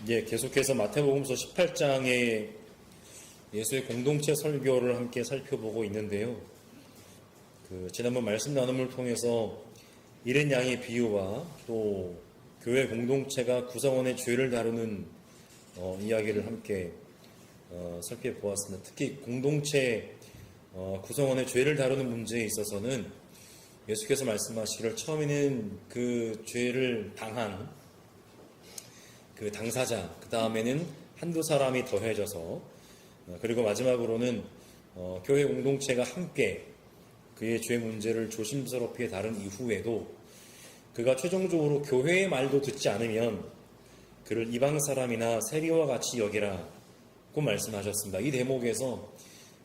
계속해서 마태복음서 18장의 예수의 공동체 설교를 함께 살펴보고 있는데요. 지난번 말씀 나눔을 통해서 일행 양의 비유와 또 교회 공동체가 구성원의 죄를 다루는 이야기를 함께 살펴보았습니다. 특히 공동체 구성원의 죄를 다루는 문제에 있어서는 예수께서 말씀하시기를 처음에는 그 죄를 당한 그 당사자, 그 다음에는 한두 사람이 더해져서 그리고 마지막으로는 교회 공동체가 함께 그의 죄 문제를 조심스럽게 다룬 이후에도 그가 최종적으로 교회의 말도 듣지 않으면 그를 이방 사람이나 세리와 같이 여기라고 말씀하셨습니다. 이 대목에서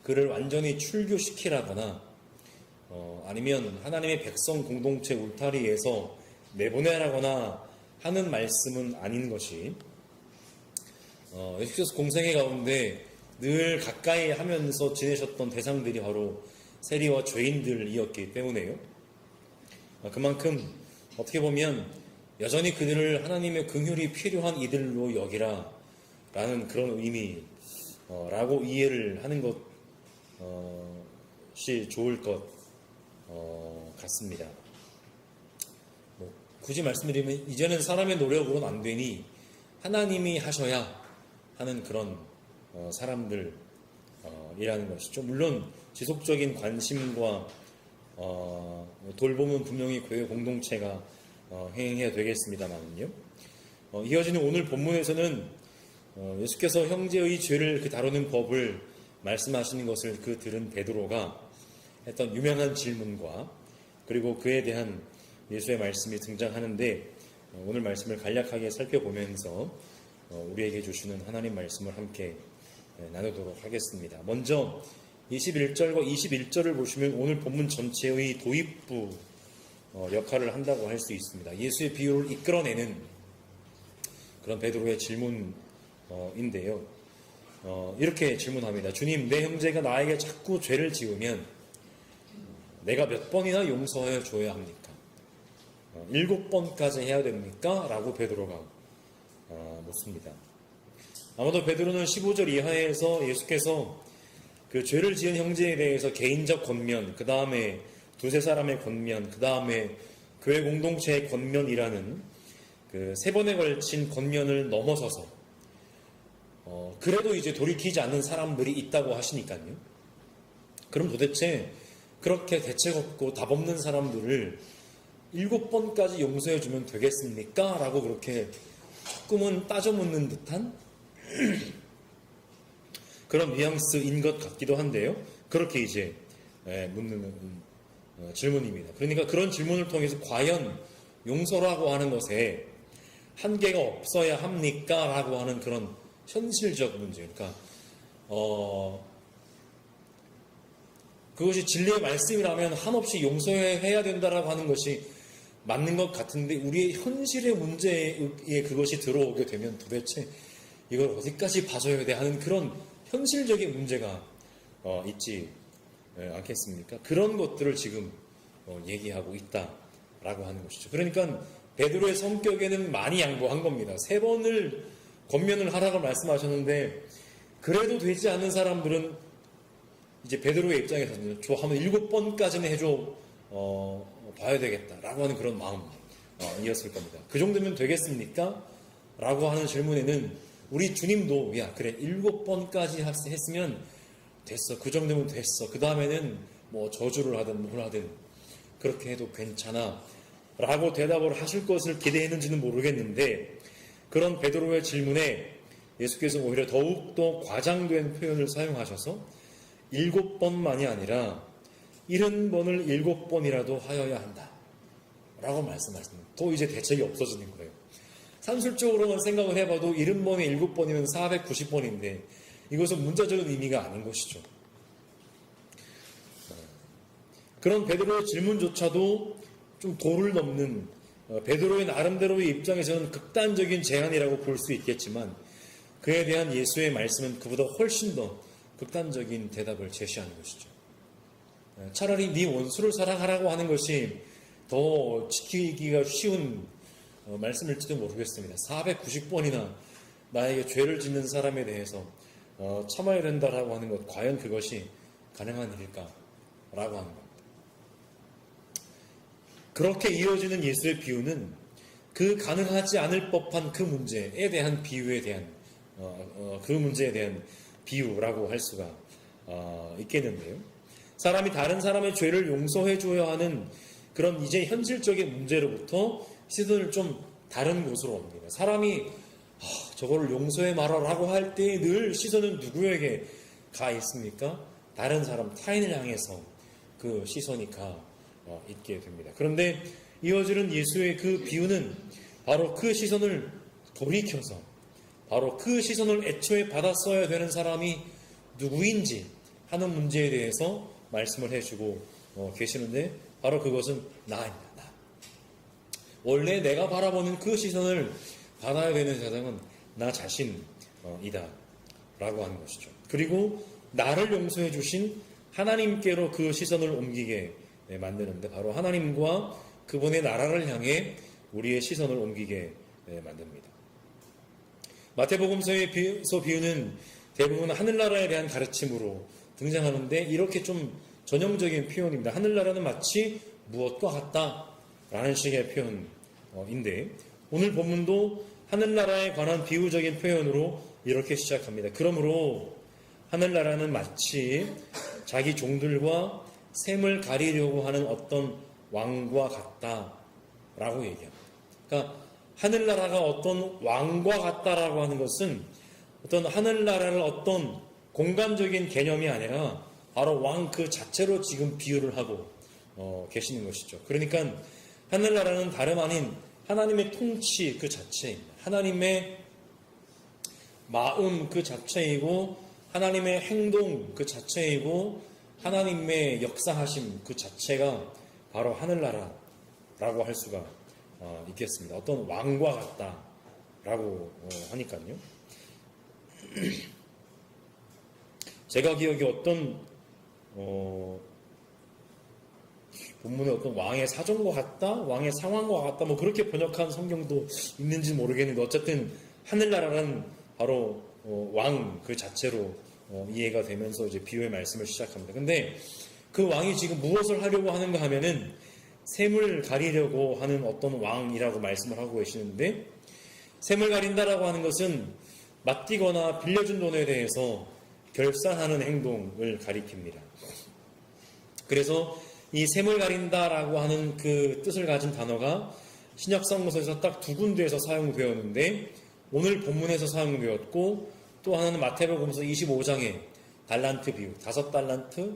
그를 완전히 출교시키라거나 아니면 하나님의 백성 공동체 울타리에서 내보내라거나 하는 말씀은 아닌 것이 예수께서 공생애 가운데 늘 가까이 하면서 지내셨던 대상들이 바로 세리와 죄인들이었기 때문에요. 그만큼 어떻게 보면 여전히 그들을 하나님의 긍휼이 필요한 이들로 여기라 라는 그런 의미라고 이해를 하는 것이 좋을 것 같습니다. 굳이 말씀드리면 이제는 사람의 노력으로는 안 되니 하나님이 하셔야 하는 그런 사람들이라는 것이죠. 물론 지속적인 관심과 돌봄은 분명히 교회 공동체가 행해야 되겠습니다만요. 이어지는 오늘 본문에서는 예수께서 형제의 죄를 다루는 법을 말씀하시는 것을 들은 베드로가 했던 유명한 질문과 그리고 그에 대한 예수의 말씀이 등장하는데 오늘 말씀을 간략하게 살펴보면서 우리에게 주시는 하나님 말씀을 함께 나누도록 하겠습니다. 먼저 21절과 21절을 보시면 오늘 본문 전체의 도입부 역할을 한다고 할 수 있습니다. 예수의 비유를 이끌어내는 그런 베드로의 질문인데요. 이렇게 질문합니다. 주님, 내 형제가 나에게 자꾸 죄를 지으면 내가 몇 번이나 용서해 줘야 합니까? 7번까지 해야 됩니까? 라고 베드로가 묻습니다. 아마도 베드로는 15절 이하에서 예수께서 그 죄를 지은 형제에 대해서 개인적 권면, 그 다음에 두세 사람의 권면, 그 다음에 교회 공동체의 권면이라는 그 3번에 걸친 권면을 넘어서서 그래도 이제 돌이키지 않는 사람들이 있다고 하시니까요. 그럼 도대체 그렇게 대책 없고 답 없는 사람들을 7번까지 용서해주면 되겠습니까? 라고 그렇게 조금은 따져 묻는 듯한 그런 뉘앙스인 것 같기도 한데요. 그렇게 이제 묻는 질문입니다. 그러니까 그런 질문을 통해서 과연 용서라고 하는 것에 한계가 없어야 합니까? 라고 하는 그런 현실적 문제. 그러니까 그것이 진리의 말씀이라면 한없이 용서해야 된다라고 하는 것이 맞는 것 같은데 우리의 현실의 문제에 그것이 들어오게 되면 도대체 이걸 어디까지 봐줘야 돼 하는 그런 현실적인 문제가 있지 않겠습니까? 그런 것들을 지금 얘기하고 있다라고 하는 것이죠. 그러니까 베드로의 성격에는 많이 양보한 겁니다. 3번을 권면을 하라고 말씀하셨는데 그래도 되지 않는 사람들은 이제 베드로의 입장에서는 한번 7번까지는 해줘 봐야 되겠다라고 하는 그런 마음이었을 겁니다. 그 정도면 되겠습니까? 라고 하는 질문에는 우리 주님도 야 그래 7번까지 했으면 됐어. 그 정도면 됐어. 그 다음에는 뭐 저주를 하든 뭘 하든 그렇게 해도 괜찮아 라고 대답을 하실 것을 기대했는지는 모르겠는데 그런 베드로의 질문에 예수께서 오히려 더욱더 과장된 표현을 사용하셔서 7번만이 아니라 70번을 7번이라도 하여야 한다 라고 말씀하십니다. 또 이제 대책이 없어지는 거예요. 산술적으로만 생각을 해봐도 70번에 7번이면 490번인데 이것은 문자적인 의미가 아닌 것이죠. 그런 베드로의 질문조차도 좀 도를 넘는 베드로의 나름대로의 입장에서는 극단적인 제안이라고 볼 수 있겠지만 그에 대한 예수의 말씀은 그보다 훨씬 더 극단적인 대답을 제시하는 것이죠. 차라리 네 원수를 사랑하라고 하는 것이 더 지키기가 쉬운 말씀일지도 모르겠습니다. 490번이나 나에게 죄를 짓는 사람에 대해서 참아야 된다라고 하는 것, 과연 그것이 가능한 일일까라고 하는 겁니다. 그렇게 이어지는 예수의 비유는 그 가능하지 않을 법한 그 문제에 대한 비유에 대한 그 문제에 대한 비유라고 할 수가 있겠는데요. 사람이 다른 사람의 죄를 용서해 줘야 하는 그런 이제 현실적인 문제로부터 시선을 좀 다른 곳으로 옵니다. 사람이 저거를 용서해 말아라고 할 때 늘 시선은 누구에게 가 있습니까? 다른 사람, 타인을 향해서 그 시선이 가 있게 됩니다. 그런데 이어지는 예수의 그 비유는 바로 그 시선을 돌이켜서 바로 그 시선을 애초에 받았어야 되는 사람이 누구인지 하는 문제에 대해서 말씀을 해주고 계시는데, 바로 그것은 나입니다. 나. 원래 내가 바라보는 그 시선을 받아야 되는 사람은 나 자신이다 라고 하는 것이죠. 그리고 나를 용서해 주신 하나님께로 그 시선을 옮기게 만드는데, 바로 하나님과 그분의 나라를 향해 우리의 시선을 옮기게 만듭니다. 마태복음서에서 비유는 대부분 하늘나라에 대한 가르침으로 등장하는데, 이렇게 좀 전형적인 표현입니다. 하늘나라는 마치 무엇과 같다라는 식의 표현인데, 오늘 본문도 하늘나라에 관한 비유적인 표현으로 이렇게 시작합니다. 그러므로 하늘나라는 마치 자기 종들과 샘을 가리려고 하는 어떤 왕과 같다라고 얘기합니다. 그러니까 하늘나라가 어떤 왕과 같다라고 하는 것은 어떤 하늘나라를 어떤 공간적인 개념이 아니라 바로 왕 그 자체로 지금 비유를 하고 계시는 것이죠. 그러니까 하늘나라는 다름 아닌 하나님의 통치 그 자체입니다. 하나님의 마음 그 자체이고, 하나님의 행동 그 자체이고, 하나님의 역사하심 그 자체가 바로 하늘나라라고 할 수가 있겠습니다. 어떤 왕과 같다라고 하니까요. 제가 기억에 어떤 본문에 어떤 왕의 사정과 같다, 왕의 상황과 같다, 뭐 그렇게 번역한 성경도 있는지 모르겠는데, 어쨌든 하늘나라는 바로 왕 그 자체로 이해가 되면서 이제 비유의 말씀을 시작합니다. 근데 그 왕이 지금 무엇을 하려고 하는가 하면은 샘을 가리려고 하는 어떤 왕이라고 말씀을 하고 계시는데, 샘을 가린다라고 하는 것은 맡기거나 빌려준 돈에 대해서 결산하는 행동을 가리킵니다. 그래서 이 샘을 가린다라고 하는 그 뜻을 가진 단어가 신약 성경에서 딱 두 군데에서 사용되었는데, 오늘 본문에서 사용되었고, 또 하나는 마태복음서 25장에 달란트 비유, 5달란트,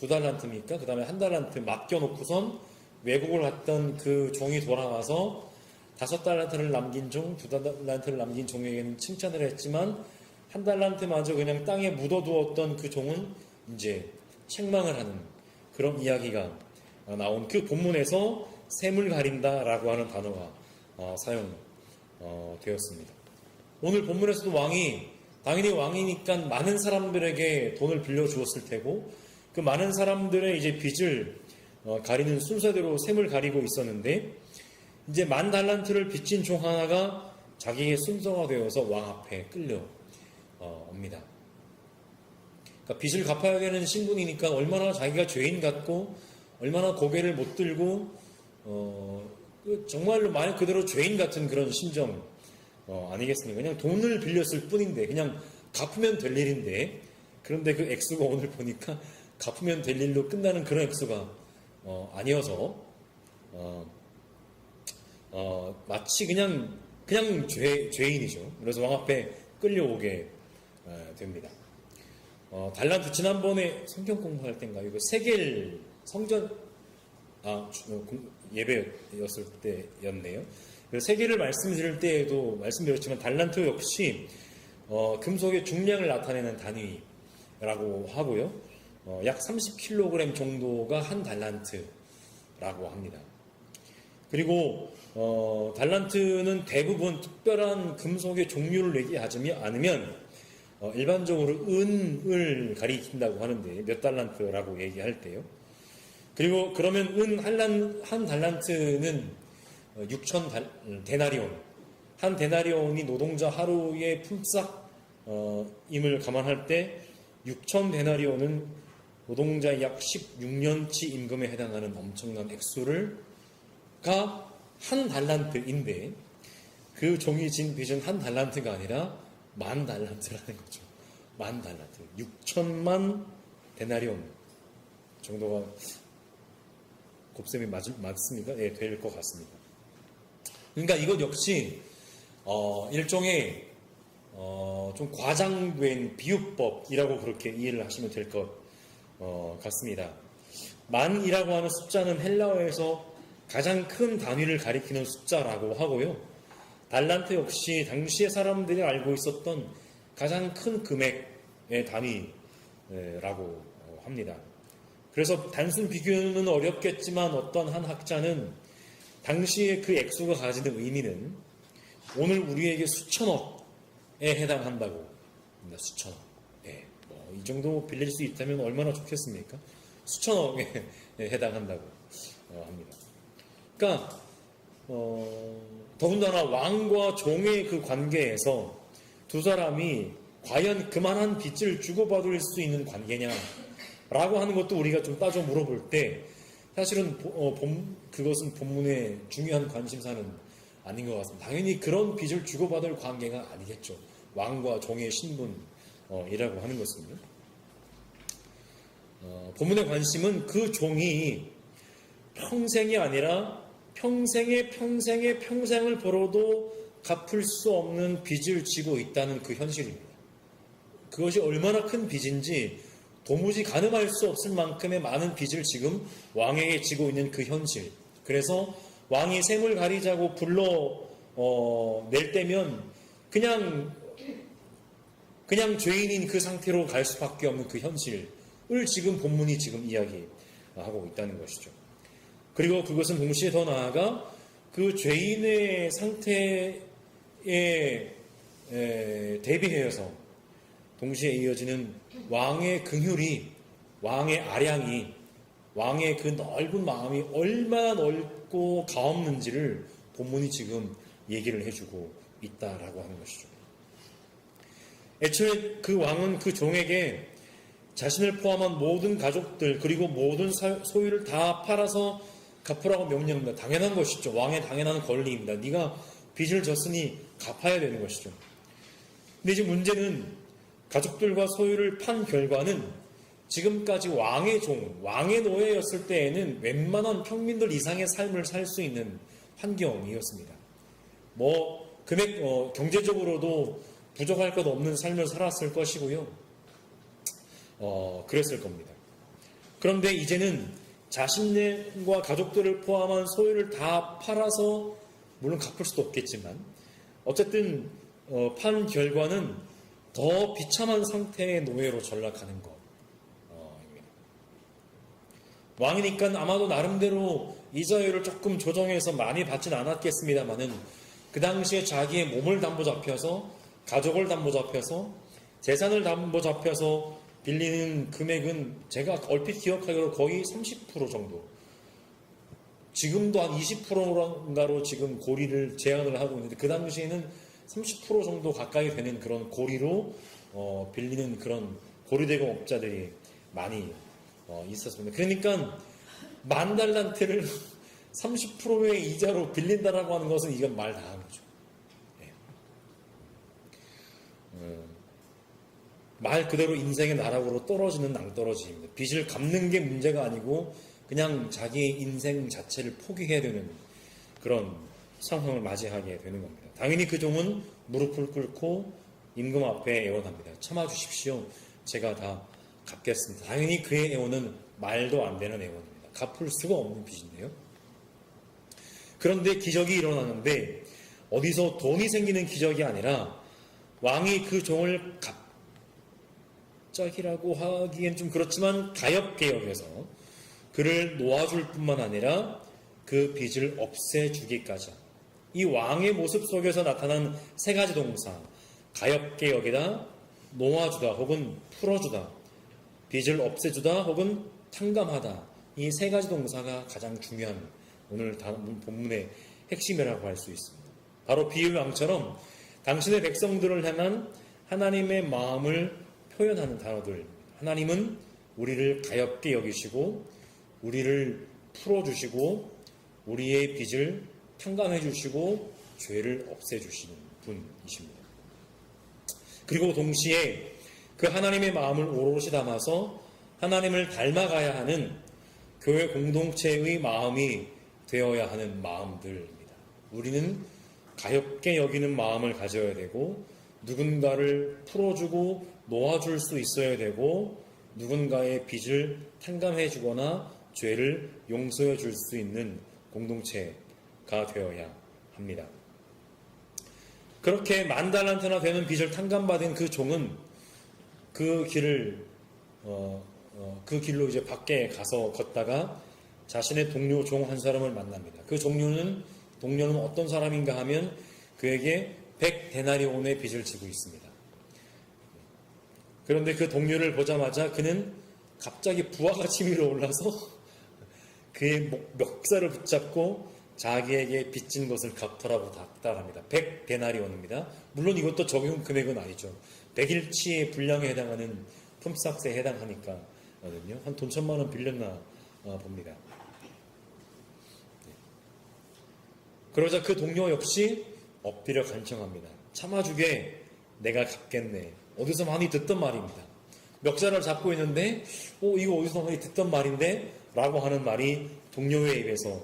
2달란트입니까? 그 다음에 1달란트 맡겨놓고선 외국을 갔던 그 종이 돌아와서 5달란트를 남긴 종, 2달란트를 남긴 종에게는 칭찬을 했지만 1달란트마저 그냥 땅에 묻어두었던 그 종은 이제 책망을 하는 그런 이야기가 나온 그 본문에서 샘을 가린다라고 하는 단어가 사용되었습니다. 오늘 본문에서도 왕이 당연히 왕이니까 많은 사람들에게 돈을 빌려주었을 테고, 그 많은 사람들의 이제 빚을 가리는 순서대로 샘을 가리고 있었는데, 이제 10,000달란트를 빚진 종 하나가 자기의 순서가 되어서 왕 앞에 끌려 옵니다. 그러니까 빚을 갚아야 되는 신분이니까 얼마나 자기가 죄인 같고, 얼마나 고개를 못 들고 정말로 말 그대로 죄인 같은 그런 심정 아니겠습니까? 그냥 돈을 빌렸을 뿐인데, 그냥 갚으면 될 일인데, 그런데 그 액수가 오늘 보니까 갚으면 될 일로 끝나는 그런 액수가 아니어서 마치 그냥 죄인이죠. 그래서 왕 앞에 끌려오게 됩니다. 달란트, 지난번에 성경 공부할 때인가 이거 세겔 성전 예배였을 때였네요. 세겔을 말씀드릴 때에도 말씀드렸지만 달란트 역시 금속의 중량을 나타내는 단위라고 하고요. 약 30kg 정도가 한 달란트라고 합니다. 그리고 달란트는 대부분 특별한 금속의 종류를 얘기하지 않으면 일반적으로 은을 가리킨다고 하는데, 몇 달란트라고 얘기할 때요. 그리고 그러면 한 달란트는 6,000 데나리온, 한 데나리온이 노동자 하루의 품삯 임을 감안할 때 6천 데나리온은 노동자의 약 16년치 임금에 해당하는 엄청난 액수가 한 달란트인데 그 종이 진 빚은 한 달란트가 아니라 만 달란트라는 거죠. 만 달란트. 6천만 데나리온 정도가 곱셈이 맞습니까? 네, 될 것 같습니다. 그러니까 이것 역시 일종의 좀 과장된 비유법이라고 그렇게 이해를 하시면 될 것 같습니다. 만이라고 하는 숫자는 헬라어에서 가장 큰 단위를 가리키는 숫자라고 하고요. 달란트 역시 당시의 사람들이 알고 있었던 가장 큰 금액의 단위라고 합니다. 그래서 단순 비교는 어렵겠지만 어떤 한 학자는 당시의 그 액수가 가지는 의미는 오늘 우리에게 수천억에 해당한다고 합니다. 수천억. 네, 이 정도 빌릴 수 있다면 얼마나 좋겠습니까? 수천억에 해당한다고 합니다. 그러니까 더군다나 왕과 종의 그 관계에서 두 사람이 과연 그만한 빚을 주고받을 수 있는 관계냐라고 하는 것도 우리가 좀 따져 물어볼 때 사실은 그것은 본문의 중요한 관심사는 아닌 것 같습니다. 당연히 그런 빚을 주고받을 관계가 아니겠죠. 왕과 종의 신분이라고 하는 것은요. 본문의 관심은 그 종이 평생이 아니라 평생을 벌어도 갚을 수 없는 빚을 지고 있다는 그 현실입니다. 그것이 얼마나 큰 빚인지 도무지 가늠할 수 없을 만큼의 많은 빚을 지금 왕에게 지고 있는 그 현실. 그래서 왕이 셈을 가리자고 낼 때면 그냥 죄인인 그 상태로 갈 수밖에 없는 그 현실을 지금 본문이 지금 이야기하고 있다는 것이죠. 그리고 그것은 동시에 더 나아가 그 죄인의 상태에 대비해서 동시에 이어지는 왕의 긍휼이, 왕의 아량이, 왕의 그 넓은 마음이 얼마나 넓고 가없는지를 본문이 지금 얘기를 해주고 있다라고 하는 것이죠. 애초에 그 왕은 그 종에게 자신을 포함한 모든 가족들 그리고 모든 소유를 다 팔아서 갚으라고 명령합니다. 당연한 것이죠. 왕의 당연한 권리입니다. 네가 빚을 졌으니 갚아야 되는 것이죠. 근데 이제 문제는 가족들과 소유를 판 결과는 지금까지 왕의 노예였을 때에는 웬만한 평민들 이상의 삶을 살 수 있는 환경이었습니다. 경제적으로도 부족할 것 없는 삶을 살았을 것이고요. 그랬을 겁니다. 그런데 이제는 자신과 가족들을 포함한 소유를 다 팔아서 물론 갚을 수도 없겠지만 어쨌든 판 결과는 더 비참한 상태의 노예로 전락하는 것입니다. 왕이니까 아마도 나름대로 이자율을 조금 조정해서 많이 받진 않았겠습니다만은 그 당시에 자기의 몸을 담보 잡혀서 가족을 담보 잡혀서 재산을 담보 잡혀서 빌리는 금액은 제가 얼핏 기억하기로 거의 30% 정도. 지금도 한 20%인가로 지금 고리를 제한을 하고 있는데 그 당시에는 30% 정도 가까이 되는 그런 고리로 빌리는 그런 고리대공업자들이 많이 있었습니다. 그러니까 만 달란트를 30%의 이자로 빌린다라고 하는 것은 이건 말 다 한 거죠. 말 그대로 인생의 나락으로 떨어지는 낭떠러지입니다. 빚을 갚는 게 문제가 아니고 그냥 자기의 인생 자체를 포기해야 되는 그런 상황을 맞이하게 되는 겁니다. 당연히 그 종은 무릎을 꿇고 임금 앞에 애원합니다. 참아주십시오. 제가 다 갚겠습니다. 당연히 그의 애원은 말도 안 되는 애원입니다. 갚을 수가 없는 빚인데요. 그런데 기적이 일어나는데 어디서 돈이 생기는 기적이 아니라 왕이 그 종을 갑작이라고 하기엔 좀 그렇지만 가엾게 여겨서 그를 놓아줄 뿐만 아니라 그 빚을 없애주기까지 이 왕의 모습 속에서 나타난 세 가지 동사 가엾게 여기다, 놓아주다 혹은 풀어주다, 빚을 없애주다 혹은 탕감하다 이 세 가지 동사가 가장 중요한 오늘 본문의 핵심이라고 할 수 있습니다. 바로 비유의 왕처럼 당신의 백성들을 향한 하나님의 마음을 표현하는 단어들. 하나님은 우리를 가엾게 여기시고 우리를 풀어주시고 우리의 빚을 탕감해 주시고 죄를 없애주시는 분이십니다. 그리고 동시에 그 하나님의 마음을 오롯이 담아서 하나님을 닮아가야 하는 교회 공동체의 마음이 되어야 하는 마음들입니다. 우리는 가엾게 여기는 마음을 가져야 되고 누군가를 풀어주고 놓아줄 수 있어야 되고 누군가의 빚을 탕감해 주거나 죄를 용서해 줄 수 있는 공동체가 되어야 합니다. 그렇게 10,000달란트나 되는 빚을 탕감받은 그 종은 그 길로 이제 밖에 가서 걷다가 자신의 동료 종 한 사람을 만납니다. 그 동료는 어떤 사람인가 하면 그에게 100데나리온의 빚을 지고 있습니다. 그런데 그 동료를 보자마자 그는 갑자기 부하같이 위로 올라서 그의 멱살을 붙잡고 자기에게 빚진 것을 갚으라고 답답합니다. 100데나리온입니다. 물론 이것도 적용 금액은 아니죠. 100일치의 분량에 해당하는 품삯에 해당하니까 한 돈 1,000만 원 빌렸나 봅니다. 그러자 그 동료 역시 엎드려 간청합니다. 참아주게 내가 갚겠네. 어디서 많이 듣던 말입니다. 멱살을 잡고 있는데 이거 어디서 많이 듣던 말인데 라고 하는 말이 동료의 입에서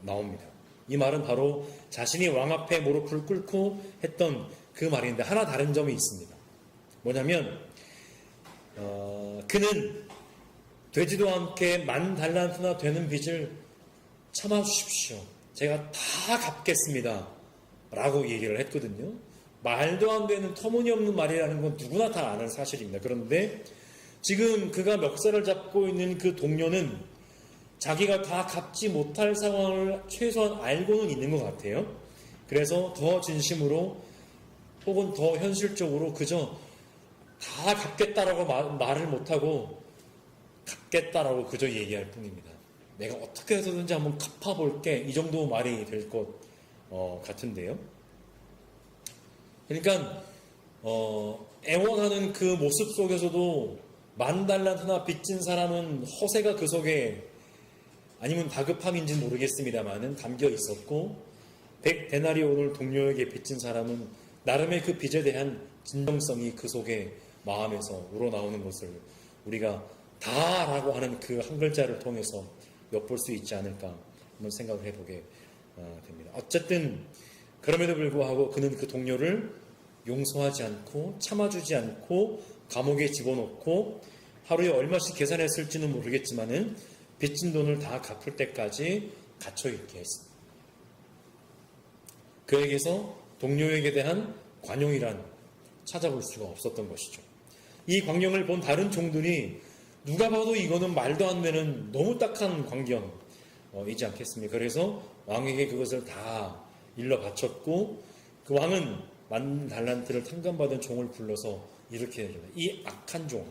나옵니다. 이 말은 바로 자신이 왕 앞에 무릎을 꿇고 했던 그 말인데 하나 다른 점이 있습니다. 뭐냐면 그는 되지도 않게 10,000달란트나 되는 빚을 참아주십시오. 제가 다 갚겠습니다. 라고 얘기를 했거든요. 말도 안 되는 터무니없는 말이라는 건 누구나 다 아는 사실입니다. 그런데 지금 그가 멱살을 잡고 있는 그 동료는 자기가 다 갚지 못할 상황을 최소한 알고는 있는 것 같아요. 그래서 더 진심으로 혹은 더 현실적으로 그저 다 갚겠다라고 말을 못하고 갚겠다라고 그저 얘기할 뿐입니다. 내가 어떻게 해서든지 한번 갚아볼게. 이 정도 말이 될 것 같은데요. 그러니까 애원하는 그 모습 속에서도 10,000달란트나 빚진 사람은 허세가 그 속에 아니면 다급함인지는 모르겠습니다만은 담겨 있었고 100데나리온을 동료에게 빚진 사람은 나름의 그 빚에 대한 진정성이 그 속에 마음에서 우러나오는 것을 우리가 다라고 하는 그 한 글자를 통해서 엿볼 수 있지 않을까 한번 생각을 해보게 됩니다. 어쨌든 그럼에도 불구하고 그는 그 동료를 용서하지 않고 참아주지 않고 감옥에 집어넣고 하루에 얼마씩 계산했을지는 모르겠지만은 빚진 돈을 다 갚을 때까지 갇혀있게 했습니다. 그에게서 동료에게 대한 관용이란 찾아볼 수가 없었던 것이죠. 이 광경을 본 다른 종들이 누가 봐도 이거는 말도 안 되는 너무 딱한 광경이지 않겠습니까? 그래서 왕에게 그것을 다 일러 바쳤고 그 왕은 10,000달란트를 탕감받은 종을 불러서 이렇게 해줍니다. 이 악한 종.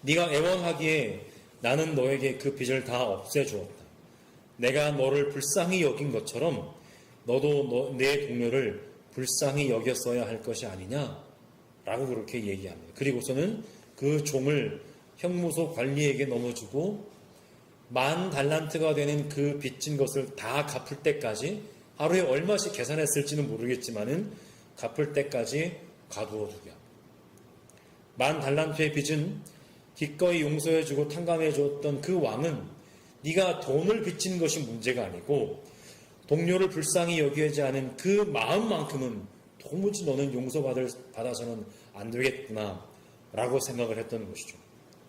네가 애원하기에 나는 너에게 그 빚을 다 없애주었다. 내가 너를 불쌍히 여긴 것처럼 너도 내 동료를 불쌍히 여겼어야 할 것이 아니냐? 라고 그렇게 얘기합니다. 그리고서는 그 종을 형무소 관리에게 넘어주고 10,000달란트가 되는 그 빚진 것을 다 갚을 때까지 하루에 얼마씩 계산했을지는 모르겠지만은 갚을 때까지 가두어 두게 합니다. 10,000달란트의 빚은 기꺼이 용서해주고 탕감해주었던 그 왕은 네가 돈을 빚진 것이 문제가 아니고 동료를 불쌍히 여기지 않은 그 마음만큼은 도무지 너는 용서받아서는 안 되겠구나 라고 생각을 했던 것이죠.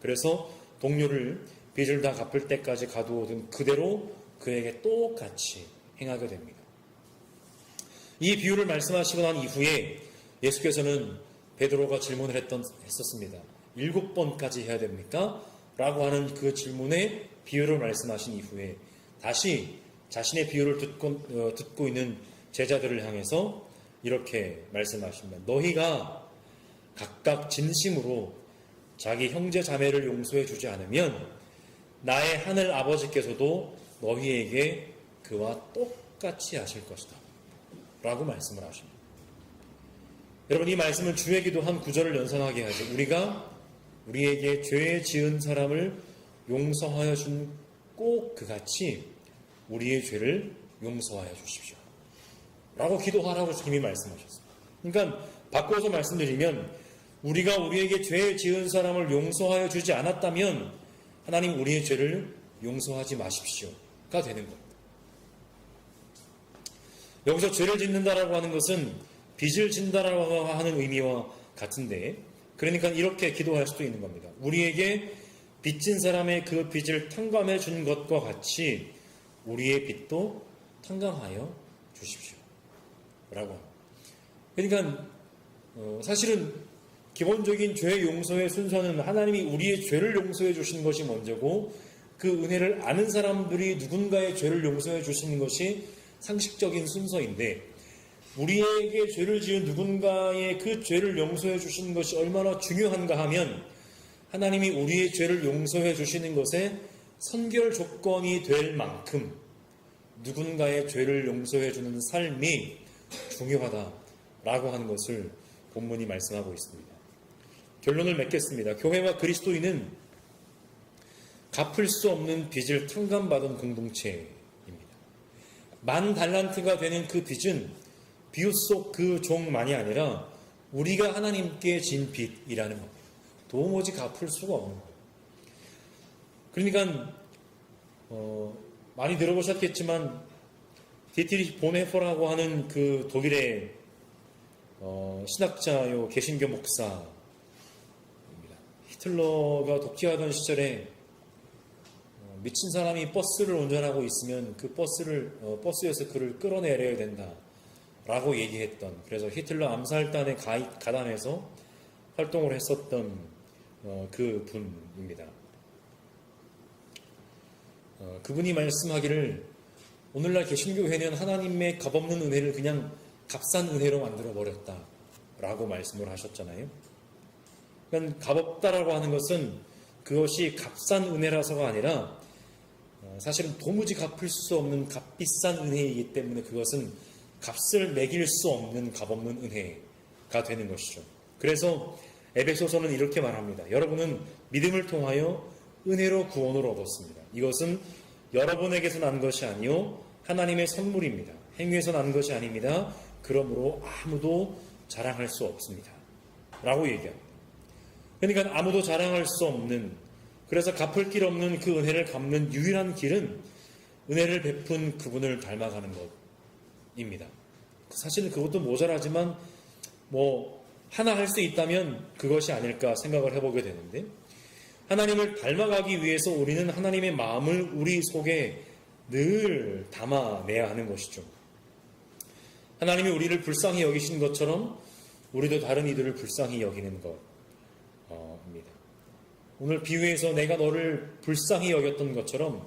그래서 동료를 빚을 다 갚을 때까지 가두어둔 그대로 그에게 똑같이 행하게 됩니다. 이 비유를 말씀하시고 난 이후에 예수께서는 베드로가 질문을 했었습니다. 7번까지 해야 됩니까? 라고 하는 그 질문에 비유를 말씀하신 이후에 다시 자신의 비유를 듣고 있는 제자들을 향해서 이렇게 말씀하십니다. 너희가 각각 진심으로 자기 형제 자매를 용서해 주지 않으면 나의 하늘 아버지께서도 너희에게 그 그와 똑같이 하실 것이다 라고 말씀을 하십니다. 여러분, 이 말씀은 주의 기도 한 구절을 연상하게 하죠. 우리가 우리에게 죄 지은 사람을 용서하여 준 꼭 그같이 우리의 죄를 용서하여 주십시오 라고 기도하라고 주님이 말씀하셨습니다. 그러니까 바꿔서 말씀드리면, 우리가 우리에게 죄 지은 사람을 용서하여 주지 않았다면 하나님 우리의 죄를 용서하지 마십시오가 되는 겁니다. 여기서 죄를 짓는다라고 하는 것은 빚을 진다라고 하는 의미와 같은데, 그러니까 이렇게 기도할 수도 있는 겁니다. 우리에게 빚진 사람의 그 빚을 탕감해 준 것과 같이 우리의 빚도 탕감하여 주십시오 라고 합니다. 그러니까 사실은 기본적인 죄 용서의 순서는 하나님이 우리의 죄를 용서해 주시는 것이 먼저고, 그 은혜를 아는 사람들이 누군가의 죄를 용서해 주시는 것이 상식적인 순서인데, 우리에게 죄를 지은 누군가의 그 죄를 용서해 주시는 것이 얼마나 중요한가 하면, 하나님이 우리의 죄를 용서해 주시는 것에 선결 조건이 될 만큼 누군가의 죄를 용서해 주는 삶이 중요하다라고 하는 것을 본문이 말씀하고 있습니다. 결론을 맺겠습니다. 교회와 그리스도인은 갚을 수 없는 빚을 탕감받은 공동체입니다. 10,000달란트가 되는 그 빚은 비웃속 그 종만이 아니라 우리가 하나님께 진 빚이라는 겁니다. 도무지 갚을 수가 없는 거예요. 그러니까 많이 들어보셨겠지만 디트리히 본헤퍼라고 하는 그 독일의 신학자요 개신교 목사입니다. 히틀러가 독재하던 시절에 미친 사람이 버스를 운전하고 있으면 그 버스에서 그를 끌어내려야 된다라고 얘기했던, 그래서 히틀러 암살단에 가담해서 활동을 했었던 그 분입니다. 그분이 말씀하기를, 오늘날 개신교회는 하나님의 값없는 은혜를 그냥 값싼 은혜로 만들어버렸다 라고 말씀을 하셨잖아요. 그러니까 값없다라고 하는 것은 그것이 값싼 은혜라서가 아니라 사실은 도무지 갚을 수 없는 값비싼 은혜이기 때문에 그것은 값을 매길 수 없는 값없는 은혜가 되는 것이죠. 그래서 에베소서는 이렇게 말합니다. 여러분은 믿음을 통하여 은혜로 구원을 얻었습니다. 이것은 여러분에게서 난 것이 아니요 하나님의 선물입니다. 행위에서 난 것이 아닙니다. 그러므로 아무도 자랑할 수 없습니다 라고 얘기합니다. 그러니까 아무도 자랑할 수 없는, 그래서 갚을 길 없는 그 은혜를 갚는 유일한 길은 은혜를 베푼 그분을 닮아가는 것입니다. 사실은 그것도 모자라지만 하나 할 수 있다면 그것이 아닐까 생각을 해보게 되는데, 하나님을 닮아가기 위해서 우리는 하나님의 마음을 우리 속에 늘 담아내야 하는 것이죠. 하나님이 우리를 불쌍히 여기신 것처럼 우리도 다른 이들을 불쌍히 여기는 것입니다. 오늘 비유에서 내가 너를 불쌍히 여겼던 것처럼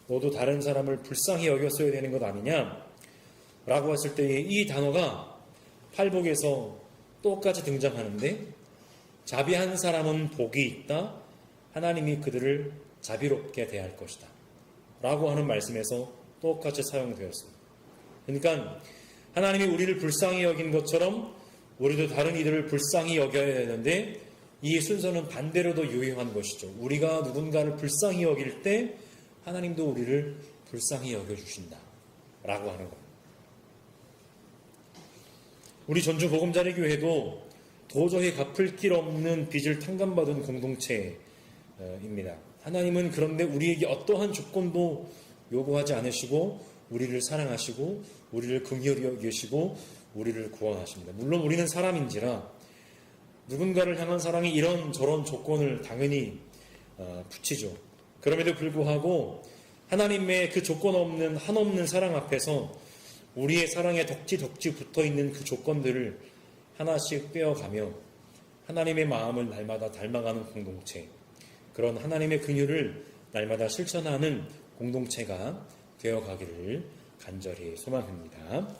너도 다른 사람을 불쌍히 여겼어야 되는 것 아니냐 라고 했을 때 이 단어가 팔복에서 똑같이 등장하는데, 자비한 사람은 복이 있다, 하나님이 그들을 자비롭게 대할 것이다 라고 하는 말씀에서 똑같이 사용되었습니다. 그러니까 하나님이 우리를 불쌍히 여긴 것처럼 우리도 다른 이들을 불쌍히 여겨야 되는데, 이 순서는 반대로도 유효한 것이죠. 우리가 누군가를 불쌍히 여길 때 하나님도 우리를 불쌍히 여겨주신다 라고 하는 겁니다. 우리 전주 보금자리교회도 도저히 갚을 길 없는 빚을 탕감받은 공동체입니다. 하나님은 그런데 우리에게 어떠한 조건도 요구하지 않으시고 우리를 사랑하시고 우리를 긍휼히 여기시고 우리를 구원하십니다. 물론 우리는 사람인지라 누군가를 향한 사랑이 이런저런 조건을 당연히 붙이죠. 그럼에도 불구하고 하나님의 그 조건 없는 한없는 사랑 앞에서 우리의 사랑에 덕지 붙어있는 그 조건들을 하나씩 빼어가며 하나님의 마음을 날마다 닮아가는 공동체, 그런 하나님의 긍휼을 날마다 실천하는 공동체가 되어가기를 간절히 소망합니다.